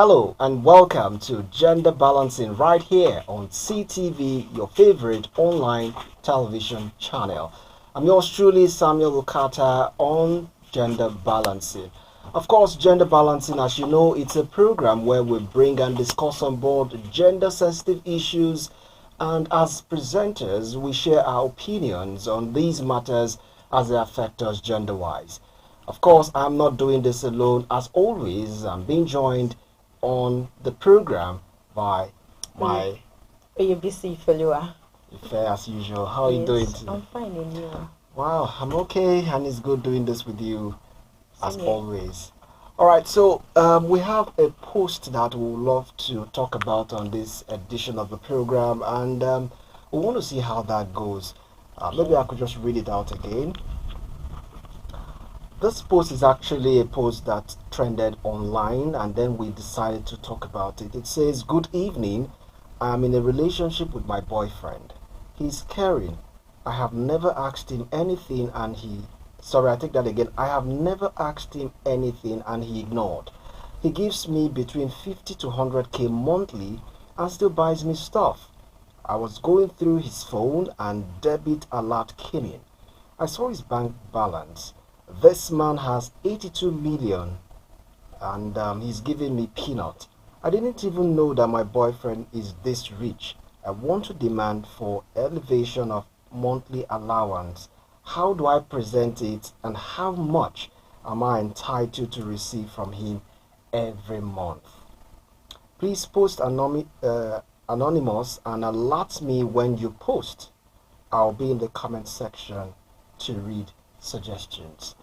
Hello and welcome to Gender Balancing right here on CTV, your favorite online television channel. I'm yours truly, Samuel Lukata, on Gender Balancing. Of course, Gender Balancing, as you know, it's a program where we bring and discuss on board gender sensitive issues, and as presenters, we share our opinions on these matters as they affect us gender wise. Of course, I'm not doing this alone. As always, I'm being joined on the program by my ABC Felua. fair as usual. How are you doing today? I'm fine, and you? Wow, I'm okay, and it's good doing this with you as Same here. always. All right, so we have a post that we would love to talk about on this edition of the program, and we want to see how that goes. Maybe I could just read it out again. This post is actually a post that trended online, and then we decided to talk about it. It says, "Good evening. I'm in a relationship with my boyfriend. He's caring. I have never asked him anything and he sorry, I take that again. I have never asked him anything and he ignored. He gives me between 50 to 100k monthly and still buys me stuff. I was going through his phone and debit alert came in. I saw his bank balance. This man has 82 million and he's giving me peanut. I didn't even know that my boyfriend is this rich. I want to demand for elevation of monthly allowance. How do I present it and how much am I entitled to receive from him every month? Please post anonymous and alert me when you post. I'll be in the comment section to read suggestions."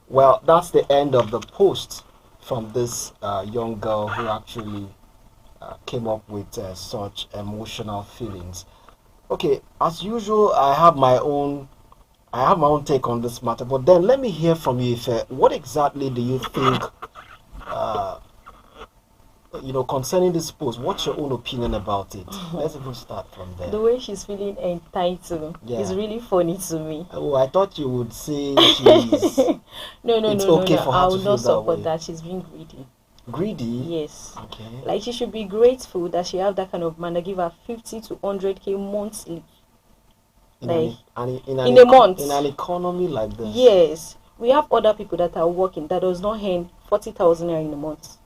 Well, that's the end of the post from this young girl who actually came up with such emotional feelings. Okay, as usual, I have my own take on this matter, but then let me hear from you. Ife, what exactly do you think? Concerning this post, what's your own opinion about it? Let's even start from there. The way she's feeling entitled is really funny to me. Oh, I thought you would say she's. No. It's okay for her I to will feel not that support way. that. She's being greedy. Greedy? Yes. Okay. Like she should be grateful that she have that kind of man that give her 50 to 100k monthly. In a month. In an economy like this. Yes. We have other people that are working that does not earn 40,000 in a month.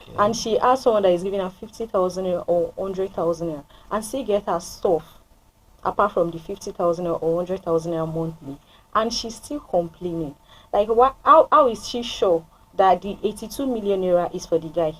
Okay. And she asked someone that is giving her 50,000 or 100,000 and still get her stuff apart from the 50,000 or 100,000 monthly, and she's still complaining. Like, how is she sure that the 82 million naira is for the guy?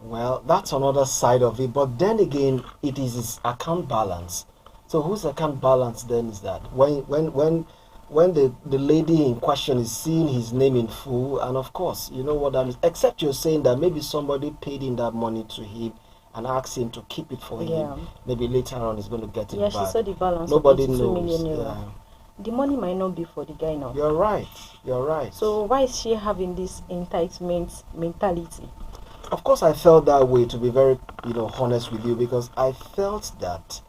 Well, that's another side of it, but then again, it is his account balance. So whose account balance then is that? When the lady in question is seeing his name in full, and of course, you know what that means. Except you're saying that maybe somebody paid in that money to him and asked him to keep it for him. Maybe later on he's going to get it back. Yeah, she saw the balance. Nobody of 82 knows. million naira. Yeah. The money might not be for the guy now. You're right. So why is she having this entitlement mentality? Of course, I felt that way, to be very, honest with you, because I felt that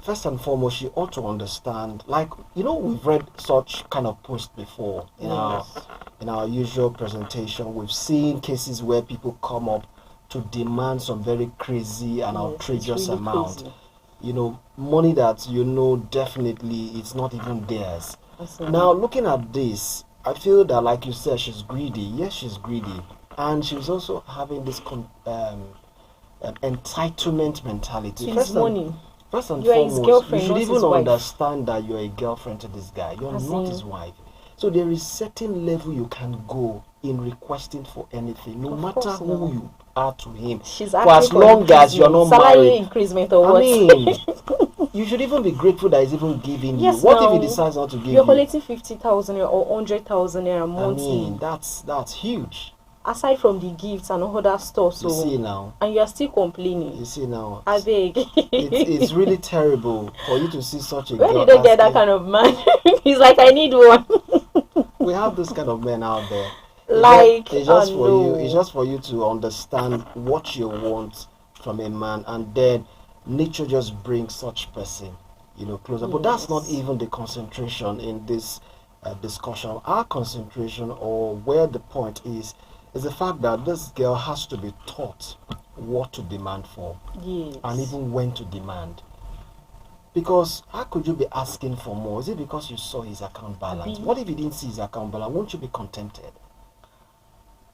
first and foremost, she ought to understand. Like, we've read such kind of posts before in our usual presentation. We've seen cases where people come up to demand some very crazy and outrageous really amount. crazy. Money that definitely it's not even theirs. Now, looking at this, I feel that, like you said, she's greedy. Yes, she's greedy, and she's also having this entitlement mentality. His money. First and You are his foremost, girlfriend, you should not even his wife. understand that you're a girlfriend to this guy. You're not his wife. So there is certain level you can go in requesting for anything, no matter who you are to him. She's for as long as you're not salary married. increasement or I what? mean, you should even be grateful that he's even giving Yes, you. What now, if he decides not to give you're you? collecting 50,000 or 100,000 a monthly. I mean, that's huge. Aside from the gifts and other stuff, You see now. And you are still complaining. You see now. I beg. It's really terrible for you to see such a Where girl did they get that asking- kind of man? He's like, I need one. We have this kind of men out there. It's just for you to understand what you want from a man, and then nature just brings such person, closer. But that's not even the concentration in this discussion. Our concentration, or where the point is is the fact that this girl has to be taught what to demand for, Yes. and even when to demand. Because how could you be asking for more? Is it because you saw his account balance? What if you didn't see his account balance? Won't you be contented?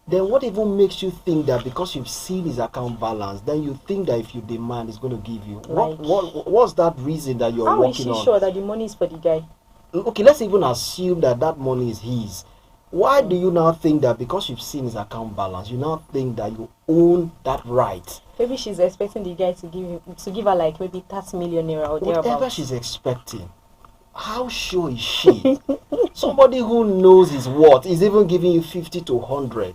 Then what even makes you think that because you've seen his account balance, then you think that if you demand, he's going to give you? What's that reason that you're working on? How is she sure that the money is for the guy? Okay, let's even assume that money is his. Why do you now think that because you've seen his account balance, you now think that you own that right? Maybe she's expecting the guy to give her like maybe 30 million naira or thereabouts. Whatever she's expecting. How sure is she? Somebody who knows his worth is even giving you 50 to 100.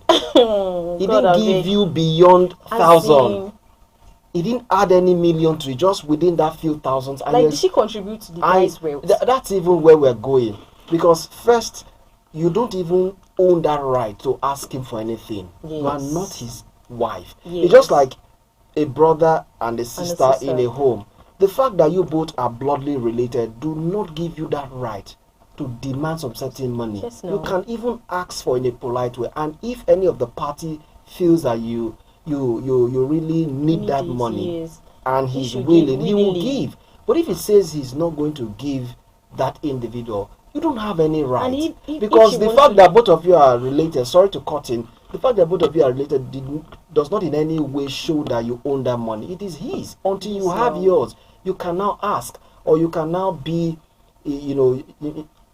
He didn't give you beyond 1,000. He didn't add any million to it, just within that few thousands. And like, did she contribute to the guy's wealth? That's even where we're going. Because first, you don't even own that right to ask him for anything. Yes. You are not his wife. Yes. It's just like a brother and a sister in a home. The fact that you both are bloodly related do not give you that right to demand some certain money. Yes, no. You can even ask for in a polite way, and if any of the party feels that you really need that money, yes, and he's willing, he will give. But if he says he's not going to give that individual, you don't have any right. Because the fact that both of you are related, sorry to cut in, the fact that both of you are related does not in any way show that you own that money. It is his. Until you have yours, you can now ask, or you can now be, you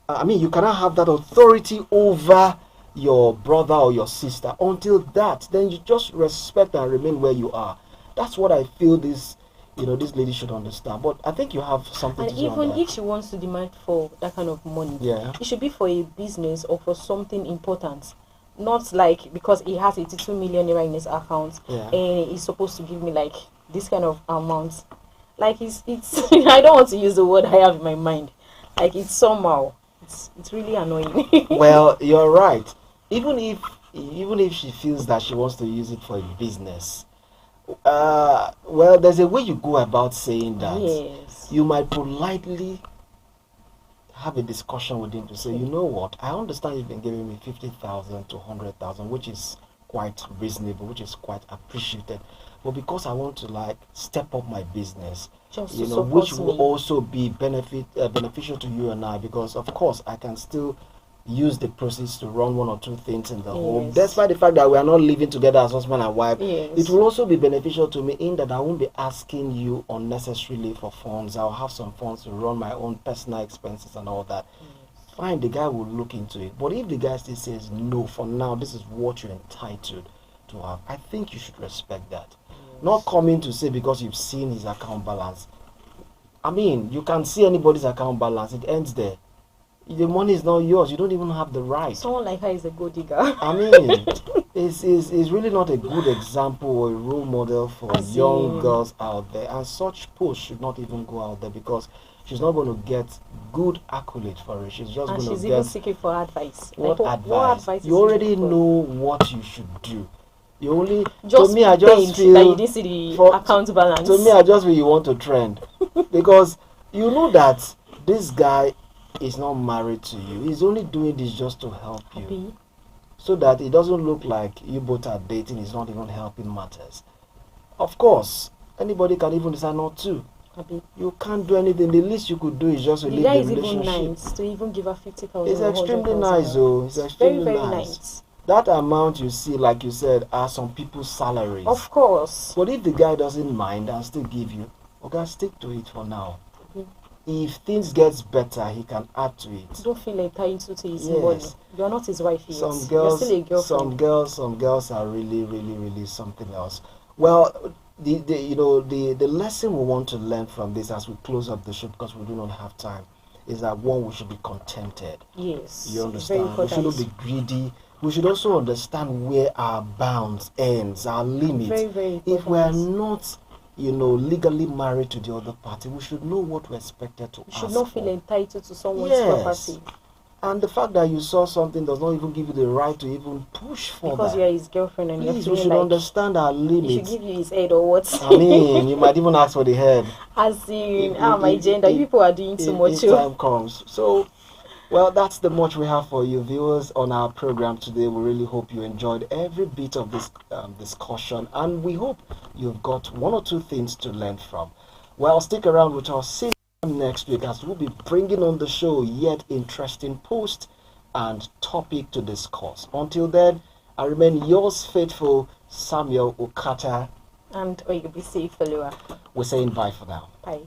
cannot have that authority over your brother or your sister. Until that, then you just respect and remain where you are. That's what I feel this lady should understand. But I think you have something to say on that. Even if she wants to demand for that kind of money, it should be for a business or for something important. Not like because he has 82 million naira in his account and he's supposed to give me like this kind of amount. Like it's I don't want to use the word I have in my mind. Like it's somehow it's really annoying. Well, you're right. Even if she feels that she wants to use it for a business, well, there's a way you go about saying that. Yes. You might politely have a discussion with him to say, you know what, I understand you've been giving me 50,000 to 100,000, which is quite reasonable, which is quite appreciated. But because I want to step up my business, which will also be beneficial to you and I, because of course I can still use the proceeds to run one or two things in the home, despite the fact that we are not living together as husband and wife. It will also be beneficial to me in that I won't be asking you unnecessarily for funds. I'll have some funds to run my own personal expenses and all that. Fine, the guy will look into it. But if the guy still says no, for now this is what you're entitled to have, I think you should respect that. Not coming to say because you've seen his account balance. I mean, you can see anybody's account balance, it ends there. The money is not yours. You don't even have the right. Someone like her is a gold digger. I mean, it's really not a good example or a role model for young girls out there. And such posts should not even go out there because she's not going to get good accolade for it. She's just going to get... she's even seeking for advice. What advice? What advice you already know what you should do. You only... Just to me, I just feel... that you didn't see the account balance. To me, I just feel you want to trend. Because you know that this guy is not married to you. He's only doing this just to help you. So that it doesn't look like you both are dating. It's not even helping matters. Of course, anybody can even decide not to. You can't do anything. The least you could do is just leave the relationship. The guy is even nice to even give her 50,000. It's extremely nice, though. It's extremely very nice. That amount you see, like you said, are some people's salaries. Of course. But if the guy doesn't mind and still give you, okay, stick to it for now. If things gets better, he can add to it. Don't feel entitled to his money. You're not his wife yet. You're still a girlfriend. Some girls are really, really, really something else. Well, the lesson we want to learn from this as we close up the show, because we do not have time, is that one, we should be contented. Yes. You understand? We shouldn't be greedy. We should also understand where our bounds ends, our limits. Very, very important. If we are not legally married to the other party, we should know what we're expected to ask. You should not feel entitled to someone's property. And the fact that you saw something does not even give you the right to even push for because that. You're his girlfriend and please, you should understand our limits. He should give you his head or what? I mean, you might even ask for the head. As in, my gender, people are doing too much. Time comes. So, Well, that's the much we have for you viewers on our program today. We really hope you enjoyed every bit of this discussion, and we hope you've got one or two things to learn from. Well, stick around with us. See you next week as we'll be bringing on the show yet interesting post and topic to discuss. Until then, I remain yours faithful, Samuel Okata. And Oyebisi Felua. We're saying bye for now. Bye.